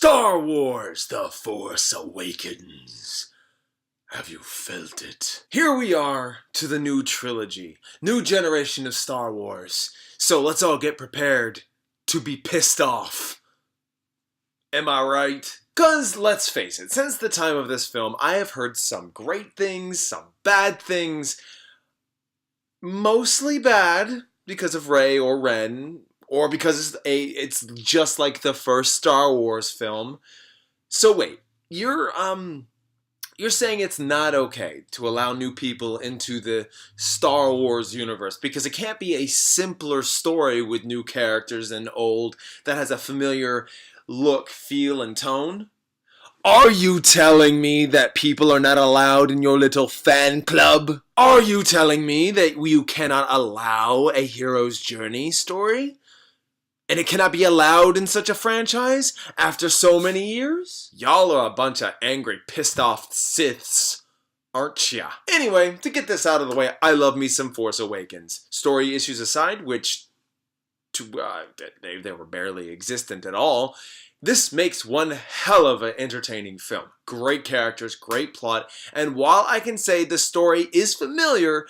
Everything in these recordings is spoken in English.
Star Wars: The Force Awakens. Have you felt it? Here we are to the new trilogy, new generation of Star Wars. So let's all get prepared to be pissed off. Am I right? Cause let's face it, since the time of this film, I have heard some great things, some bad things. Mostly bad because of Rey or Ren, or because it's just like the first Star Wars film. So wait, you're saying it's not okay to allow new people into the Star Wars universe because it can't be a simpler story with new characters and old that has a familiar look, feel, and tone? Are you telling me that people are not allowed in your little fan club? Are you telling me that you cannot allow a hero's journey story? And it cannot be allowed in such a franchise after so many years? Y'all are a bunch of angry, pissed off Siths, aren't ya? Anyway, to get this out of the way, I love me some Force Awakens. Story issues aside, which they were barely existent at all, this makes one hell of an entertaining film. Great characters, great plot, and while I can say the story is familiar,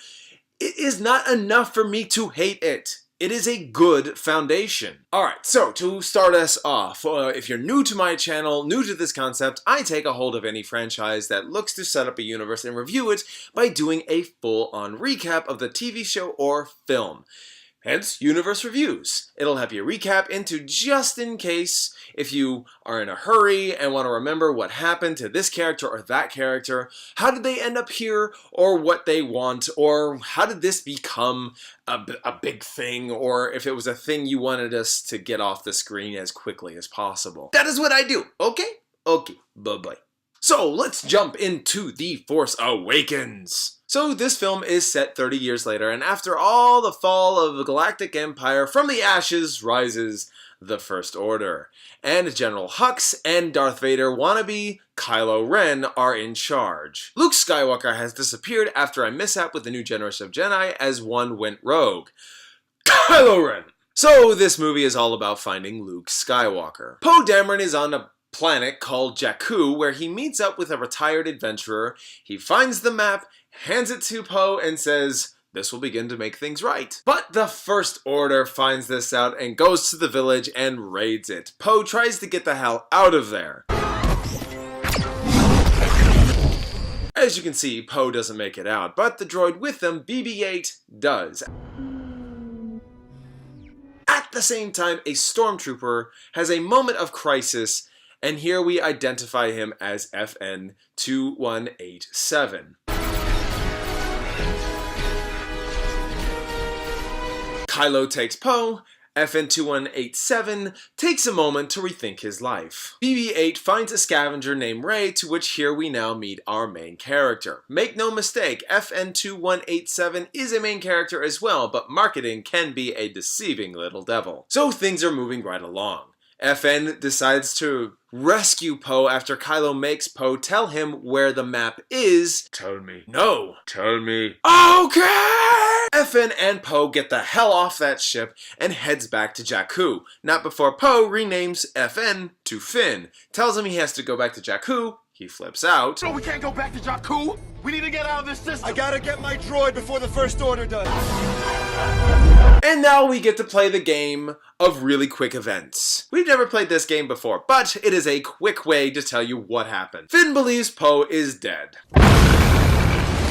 it is not enough for me to hate it. It is a good foundation. Alright, so to start us off, if you're new to my channel, new to this concept, I take a hold of any franchise that looks to set up a universe and review it by doing a full-on recap of the TV show or film. Hence, Universe Reviews. It'll help you recap into just in case if you are in a hurry and want to remember what happened to this character or that character, how did they end up here, or what they want, or how did this become a big thing, or if it was a thing you wanted us to get off the screen as quickly as possible. That is what I do, okay? Okay, bye-bye. So, let's jump into The Force Awakens. So this film is set 30 years later, and after all the fall of the Galactic Empire, from the ashes rises the First Order. And General Hux and Darth Vader wannabe Kylo Ren are in charge. Luke Skywalker has disappeared after a mishap with the new generation of Jedi as one went rogue. Kylo Ren! So this movie is all about finding Luke Skywalker. Poe Dameron is on a planet called Jakku, where he meets up with a retired adventurer. He finds the map, hands it to Poe, and says, "This will begin to make things right." But the First Order finds this out and goes to the village and raids it. Poe tries to get the hell out of there. As you can see, Poe doesn't make it out, but the droid with them, BB-8, does. At the same time, a stormtrooper has a moment of crisis, and here we identify him as FN 2187. Kylo takes Poe. FN 2187 takes a moment to rethink his life. BB-8 finds a scavenger named Rey, to which here we now meet our main character. Make no mistake, FN 2187 is a main character as well, but marketing can be a deceiving little devil. So things are moving right along. FN decides to rescue Poe after Kylo makes Poe tell him where the map is. Tell me. No. Tell me. Okay! FN and Poe get the hell off that ship and heads back to Jakku. Not before Poe renames FN to Finn. Tells him he has to go back to Jakku. He flips out. No, we can't go back to Jakku! We need to get out of this system! I gotta get my droid before the First Order does! And now we get to play the game of really quick events. We've never played this game before, but it is a quick way to tell you what happened. Finn believes Poe is dead.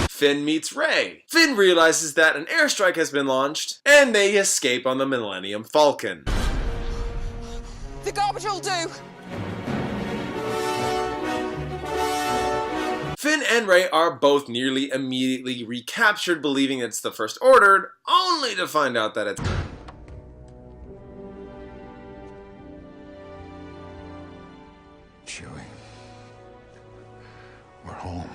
Finn meets Rey. Finn realizes that an airstrike has been launched, and they escape on the Millennium Falcon. The garbage will do! Finn and Rey are both nearly immediately recaptured, believing it's the First Order, only to find out that it's... Chewie, we're home.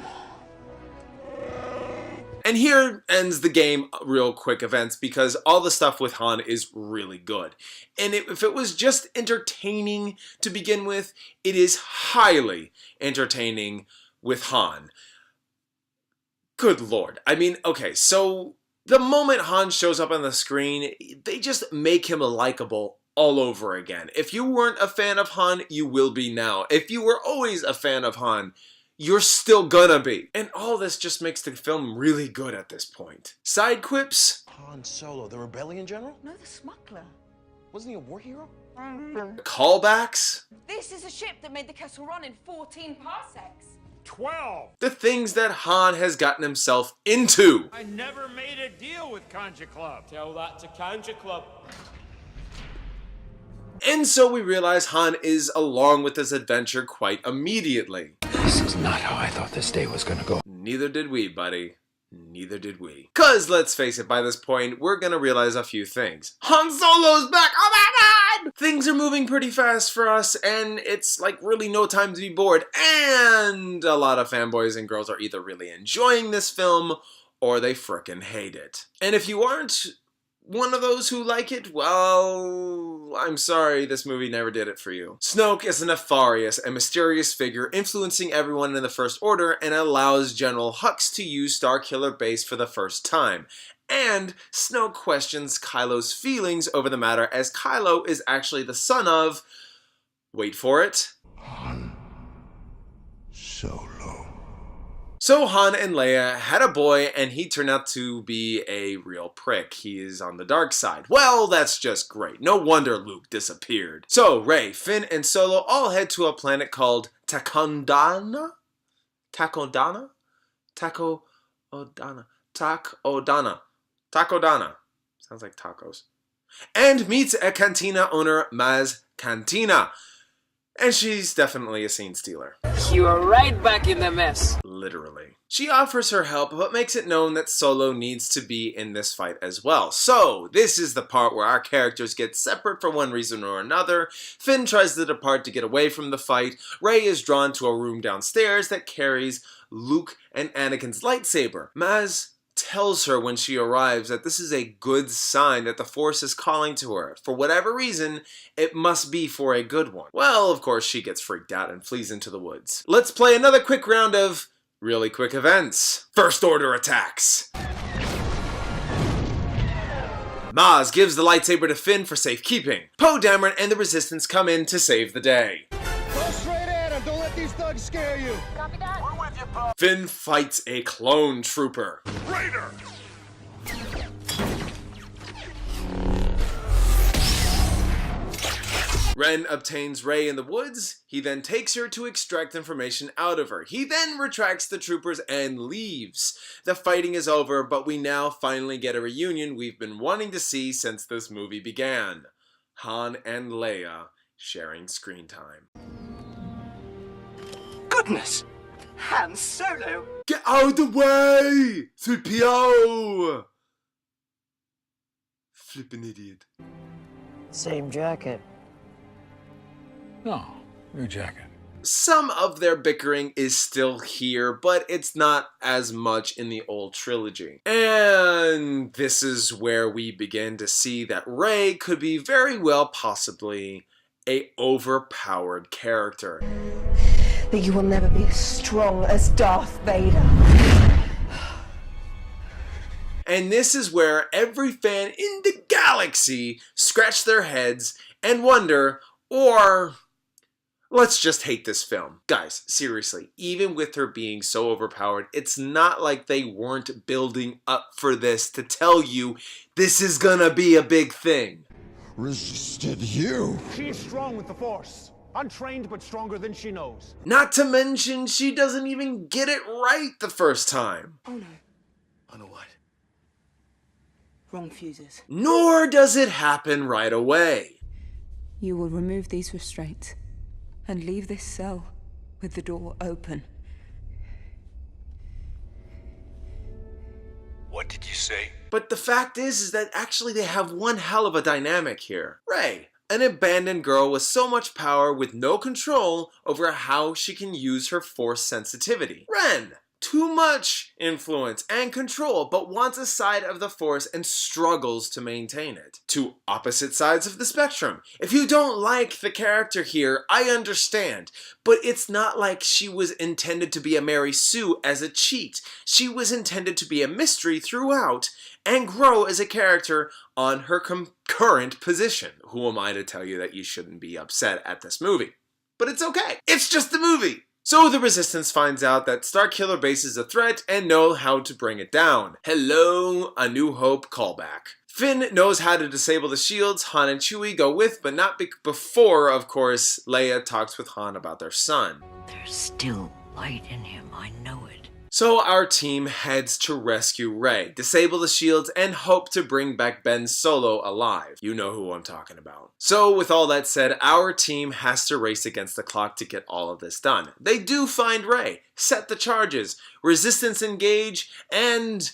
And here ends the game real quick events, because all the stuff with Han is really good. And if it was just entertaining to begin with, it is highly entertaining with Han. Good lord. I mean, okay, so the moment Han shows up on the screen, they just make him likable all over again. If you weren't a fan of Han, you will be now. If you were always a fan of Han, you're still gonna be. And all this just makes the film really good at this point. Side quips? Han Solo, the rebellion general? No, the smuggler. Wasn't he a war hero? Callbacks? This is a ship that made the Kessel Run in 14 parsecs. 12! The things that Han has gotten himself into. I never made a deal with Concha Club. Tell that to Concha Club. And so we realize Han is along with this adventure quite immediately. This is not how I thought this day was gonna go. Neither did we, buddy. Neither did we. Cause let's face it, by this point, we're gonna realize a few things. Han Solo's back! Oh my god! Things are moving pretty fast for us, and it's like really no time to be bored. And a lot of fanboys and girls are either really enjoying this film, or they frickin' hate it. And if you aren't one of those who like it, well, I'm sorry, this movie never did it for you. Snoke is a nefarious and mysterious figure influencing everyone in the First Order and allows General Hux to use Starkiller Base for the first time. And Snoke questions Kylo's feelings over the matter, as Kylo is actually the son of, wait for it, Han Solo. So Han and Leia had a boy, and he turned out to be a real prick. He is on the dark side. Well, that's just great. No wonder Luke disappeared. So Rey, Finn, and Solo all head to a planet called Takodana? Takodana? Takodana. Takodana. Takodana. Sounds like tacos. And meets a cantina owner, Maz Cantina. And she's definitely a scene stealer. You are right back in the mess. Literally. She offers her help, but makes it known that Solo needs to be in this fight as well. So, this is the part where our characters get separate for one reason or another. Finn tries to depart to get away from the fight. Rey is drawn to a room downstairs that carries Luke and Anakin's lightsaber. Maz tells her when she arrives that this is a good sign that the Force is calling to her. For whatever reason, it must be for a good one. Well, of course, she gets freaked out and flees into the woods. Let's play another quick round of really quick events. First Order attacks. Maz gives the lightsaber to Finn for safekeeping. Poe Dameron and the Resistance come in to save the day. Go straight at him! Don't let these thugs scare you! Copy that. We're with you, Poe. Finn fights a clone trooper. Raider! Ren obtains Rey in the woods. He then takes her to extract information out of her. He then retracts the troopers and leaves. The fighting is over, but we now finally get a reunion we've been wanting to see since this movie began. Han and Leia sharing screen time. Goodness! Han Solo! Get out of the way! 3PO! Flippin' idiot. Same jacket. No, new jacket. Some of their bickering is still here, but it's not as much in the old trilogy. And this is where we begin to see that Rey could be very well possibly a overpowered character. That you will never be as strong as Darth Vader. And this is where every fan in the galaxy scratch their heads and wonder, or let's just hate this film. Guys, seriously, even with her being so overpowered, it's not like they weren't building up for this to tell you this is gonna be a big thing. Resisted you. She's strong with the Force. Untrained, but stronger than she knows. Not to mention, she doesn't even get it right the first time. Oh no. Oh no, what? Wrong fuses. Nor does it happen right away. You will remove these restraints and leave this cell with the door open. What did you say? But the fact is that actually they have one hell of a dynamic here. Rey, an abandoned girl with so much power with no control over how she can use her Force sensitivity. Ren, too much influence and control, but wants a side of the Force and struggles to maintain it. Two opposite sides of the spectrum. If you don't like the character here, I understand, but it's not like she was intended to be a Mary Sue as a cheat. She was intended to be a mystery throughout and grow as a character on her current position. Who am I to tell you that you shouldn't be upset at this movie? But it's okay. It's just a movie. So the Resistance finds out that Starkiller Base is a threat and know how to bring it down. Hello, A New Hope callback. Finn knows how to disable the shields. Han and Chewie go with, but not before, of course, Leia talks with Han about their son. There's still light in him, I know it. So our team heads to rescue Rey, disable the shields, and hope to bring back Ben Solo alive. You know who I'm talking about. So with all that said, our team has to race against the clock to get all of this done. They do find Rey, set the charges, Resistance engage, and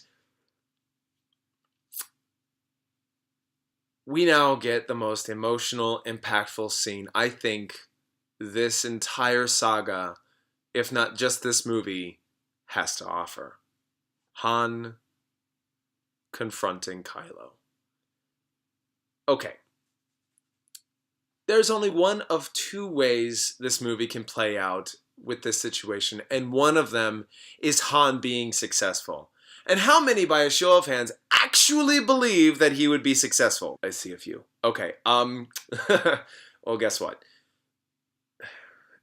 we now get the most emotional, impactful scene, I think, this entire saga, if not just this movie, has to offer. Han confronting Kylo. Okay. There's only one of two ways this movie can play out with this situation, and one of them is Han being successful. And how many, by a show of hands, actually believe that he would be successful? I see a few. Okay, well, guess what?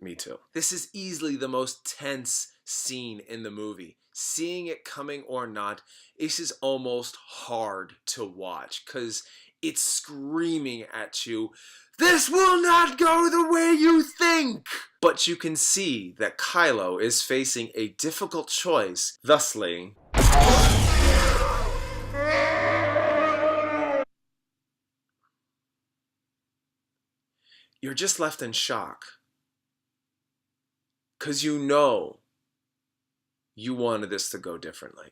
Me too. This is easily the most tense scene in the movie. Seeing it coming or not, this is almost hard to watch because it's screaming at you, this will not go the way you think! But you can see that Kylo is facing a difficult choice, thusly, you're just left in shock. Because you know you wanted this to go differently.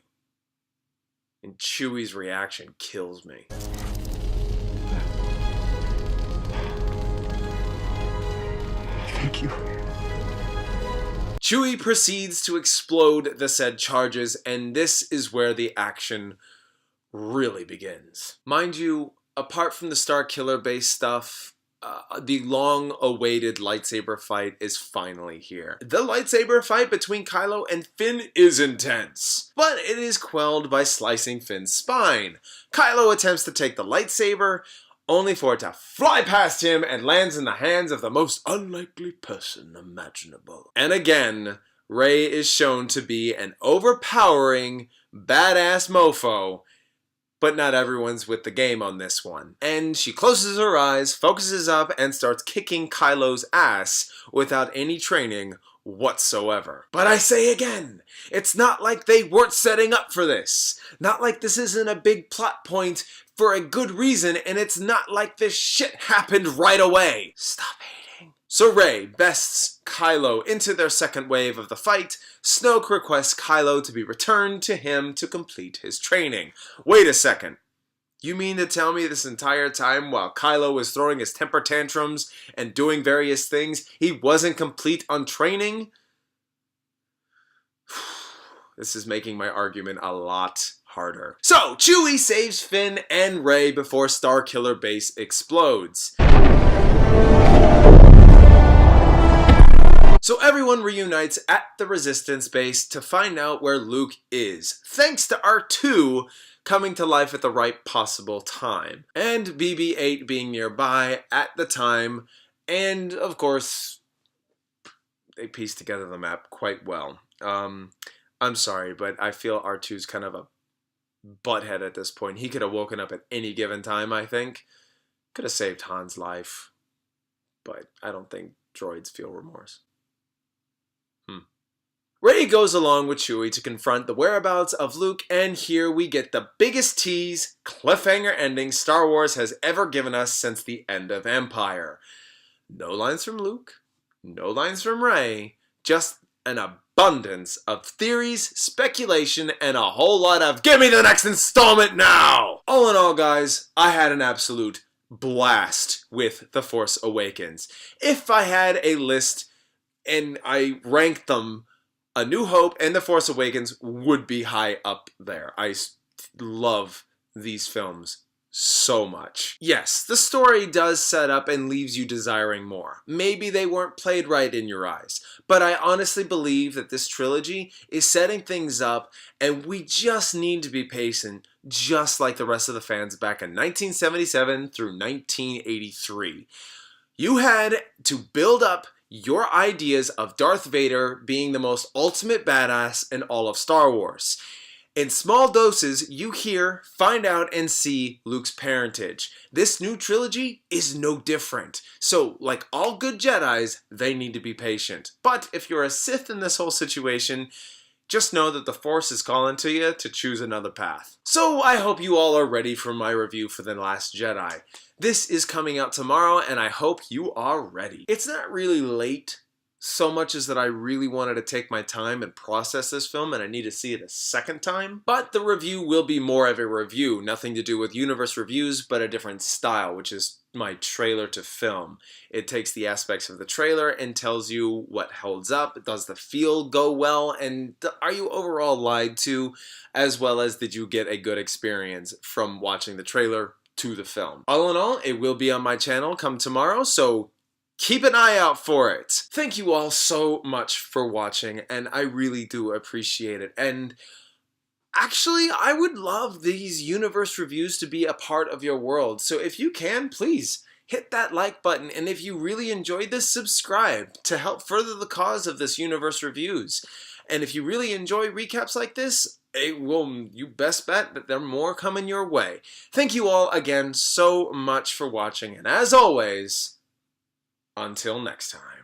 And Chewie's reaction kills me. Thank you. Chewie proceeds to explode the said charges, and this is where the action really begins. Mind you, apart from the Starkiller Base stuff, the long-awaited lightsaber fight is finally here. The lightsaber fight between Kylo and Finn is intense, but it is quelled by slicing Finn's spine. Kylo attempts to take the lightsaber, only for it to fly past him and lands in the hands of the most unlikely person imaginable. And again, Rey is shown to be an overpowering, badass mofo, but not everyone's with the game on this one. And she closes her eyes, focuses up, and starts kicking Kylo's ass without any training whatsoever. But I say again, it's not like they weren't setting up for this. Not like this isn't a big plot point for a good reason, and it's not like this shit happened right away. Stop hating. So Rey bests Kylo into their second wave of the fight. Snoke requests Kylo to be returned to him to complete his training. Wait a second. You mean to tell me this entire time while Kylo was throwing his temper tantrums and doing various things, he wasn't complete on training? This is making my argument a lot harder. So, Chewie saves Finn and Rey before Starkiller Base explodes. So everyone reunites at the Resistance base to find out where Luke is, thanks to R2 coming to life at the right possible time, and BB-8 being nearby at the time, and of course, they pieced together the map quite well. I'm sorry, but I feel R2's kind of a butthead at this point. He could have woken up at any given time, I think. Could have saved Han's life, but I don't think droids feel remorse. Rey goes along with Chewie to confront the whereabouts of Luke, and here we get the biggest tease, cliffhanger ending Star Wars has ever given us since the end of Empire. No lines from Luke, no lines from Rey, just an abundance of theories, speculation, and a whole lot of give me the next installment now! All in all, guys, I had an absolute blast with The Force Awakens. If I had a list and I ranked them A New Hope and The Force Awakens would be high up there. I love these films so much. Yes, the story does set up and leaves you desiring more. Maybe they weren't played right in your eyes, but I honestly believe that this trilogy is setting things up and we just need to be patient, just like the rest of the fans back in 1977 through 1983. You had to build up your ideas of Darth Vader being the most ultimate badass in all of Star Wars. In small doses, you hear, find out, and see Luke's parentage. This new trilogy is no different. So, like all good Jedis, they need to be patient. But if you're a Sith in this whole situation, just know that the Force is calling to you to choose another path. So I hope you all are ready for my review for The Last Jedi. This is coming out tomorrow, and I hope you are ready. It's not really late, so much as that I really wanted to take my time and process this film, and I need to see it a second time. But the review will be more of a review, nothing to do with universe reviews, but a different style, which is my trailer to film. It takes the aspects of the trailer and tells you what holds up, does the feel go well, and are you overall lied to, as well as did you get a good experience from watching the trailer to the film. All in all, it will be on my channel come tomorrow, so keep an eye out for it. Thank you all so much for watching, and I really do appreciate it. And actually, I would love these universe reviews to be a part of your world. So if you can, please hit that like button. And if you really enjoyed this, subscribe to help further the cause of this universe reviews. And if you really enjoy recaps like this, you best bet that there are more coming your way. Thank you all again so much for watching. And as always, until next time.